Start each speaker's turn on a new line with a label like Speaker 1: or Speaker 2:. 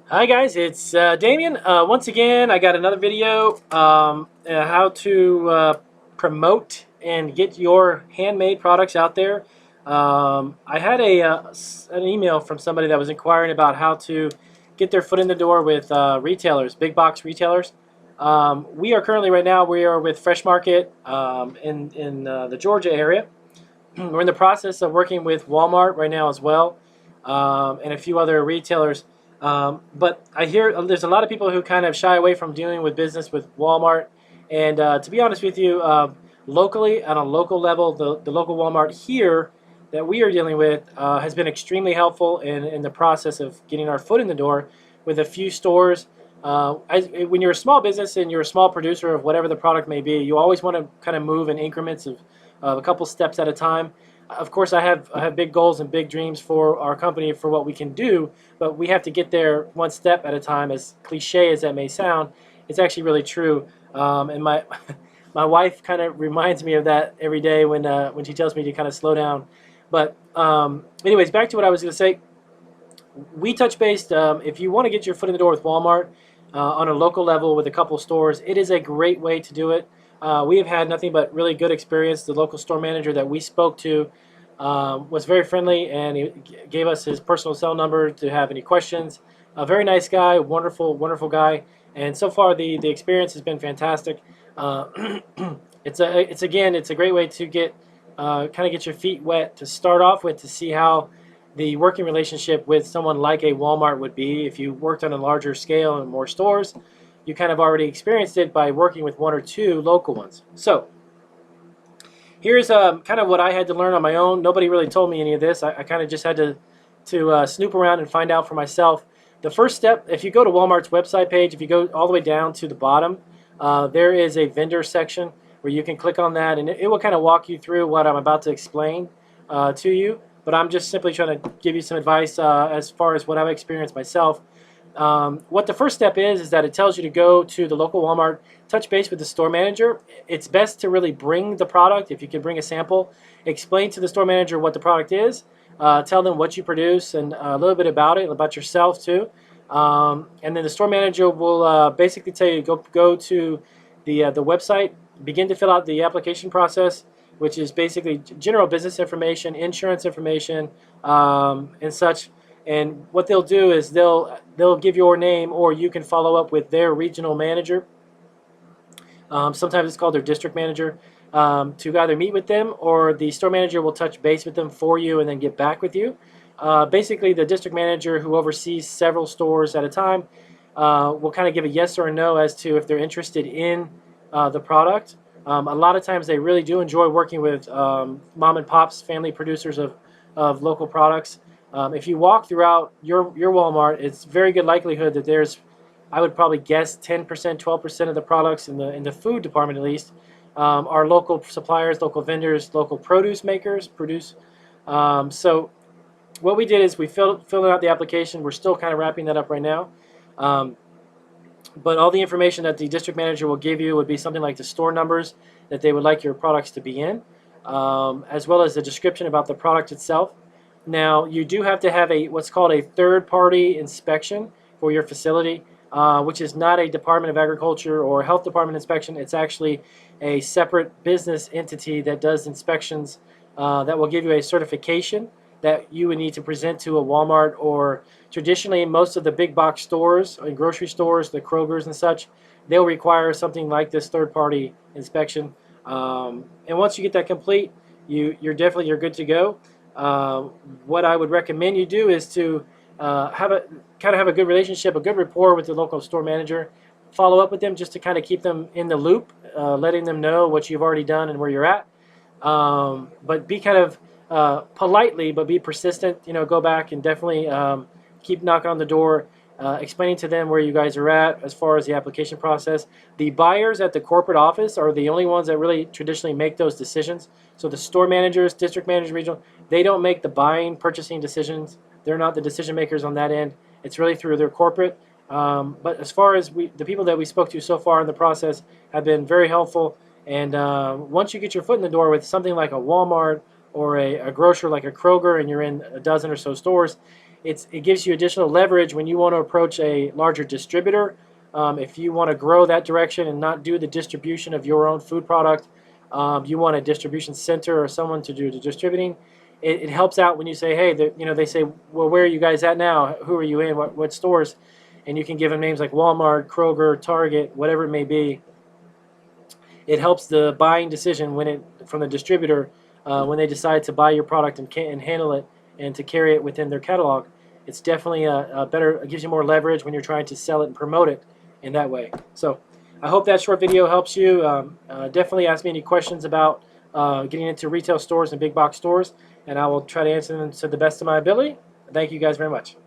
Speaker 1: Hi guys, it's Damien. Once again, I got another video how to promote and get your handmade products out there. I had an email from somebody that was inquiring about how to get their foot in the door with retailers, big box retailers. We are currently right now we are with Fresh Market in the Georgia area. We're in the process of working with Walmart right now as well, and a few other retailers. But I hear there's a lot of people who kind of shy away from dealing with business with Walmart. And to be honest with you, locally, on a local level, the local Walmart here that we are dealing with has been extremely helpful in the process of getting our foot in the door with a few stores. When you're a small business and you're a small producer of whatever the product may be, you always want to kind of move in increments of a couple steps at a time. Of course, I have big goals and big dreams for our company for what we can do, but we have to get there one step at a time. As cliche as that may sound, it's actually really true. And my my wife kind of reminds me of that every day when she tells me to kind of slow down. But anyways, back to what I was going to say. We touch base. If you want to get your foot in the door with Walmart on a local level with a couple stores, it is a great way to do it. We have had nothing but really good experience. The local store manager that we spoke to was very friendly, and he gave us his personal cell number to have any questions. A very nice guy, wonderful, wonderful guy, and so far the experience has been fantastic. Uh, it's a great way to get kind of get your feet wet to start off with to see how the working relationship with someone like a Walmart would be. If you worked on a larger scale and more stores, you kind of already experienced it by working with one or two local ones. So here's kind of what I had to learn on my own. Nobody really told me any of this. I kind of just had to snoop around and find out for myself. The first step, if you go to Walmart's website page, if you go all the way down to the bottom, there is a vendor section where you can click on that, and it will kind of walk you through what I'm about to explain to you. But I'm just simply trying to give you some advice as far as what I've experienced myself. What the first step is that it tells you to go to the local Walmart, touch base with the store manager. It's best to really bring the product, if you can bring a sample, explain to the store manager what the product is, tell them what you produce and a little bit about it, about yourself too. And then the store manager will basically tell you to go to the website, begin to fill out the application process, which is basically general business information, insurance information, and such. And what they'll do is they'll give your name, or you can follow up with their regional manager. Sometimes it's called their district manager, to either meet with them, or the store manager will touch base with them for you and then get back with you. Basically, the district manager, who oversees several stores at a time, will kind of give a yes or a no as to if they're interested in the product. A lot of times they really do enjoy working with mom and pops, family producers of local products. If you walk throughout your Walmart, it's very good likelihood that there's, I would probably guess, 10%, 12% of the products in the food department at least are local suppliers, local vendors, local produce makers produce. So what we did is we filled out the application. We're still kind of wrapping that up right now. Um, but all the information that the district manager will give you would be something like the store numbers that they would like your products to be in, as well as the description about the product itself. Now, you do have to have what's called a third-party inspection for your facility, which is not a Department of Agriculture or Health Department inspection. It's actually a separate business entity that does inspections that will give you a certification that you would need to present to a Walmart, or traditionally most of the big box stores and grocery stores, the Krogers and such, they'll require something like this third-party inspection. And once you get that complete, you're good to go. What I would recommend you do is to have a good relationship, a good rapport with the local store manager. Follow up with them just to kind of keep them in the loop, letting them know what you've already done and where you're at. But be kind of politely, but be persistent. Go back and definitely keep knocking on the door, explaining to them where you guys are at as far as the application process. The buyers at the corporate office are the only ones that really traditionally make those decisions. So the store managers, district managers, regional, they don't make the buying, purchasing decisions. They're not the decision makers on that end. It's really through their corporate. But as far as the people that we spoke to so far in the process have been very helpful. And once you get your foot in the door with something like a Walmart or a grocer like a Kroger, and you're in a dozen or so stores, it gives you additional leverage when you want to approach a larger distributor. If you want to grow that direction and not do the distribution of your own food product, you want a distribution center or someone to do the distributing. It helps out when you say, hey, they say, well, where are you guys at now? Who are you in? What stores? And you can give them names like Walmart, Kroger, Target, whatever it may be. It helps the buying decision from the distributor when they decide to buy your product and handle it and to carry it within their catalog. It's definitely a better. It gives you more leverage when you're trying to sell it and promote it in that way. So I hope that short video helps you. Definitely ask me any questions about getting into retail stores and big box stores, and I will try to answer them to the best of my ability. Thank you guys very much.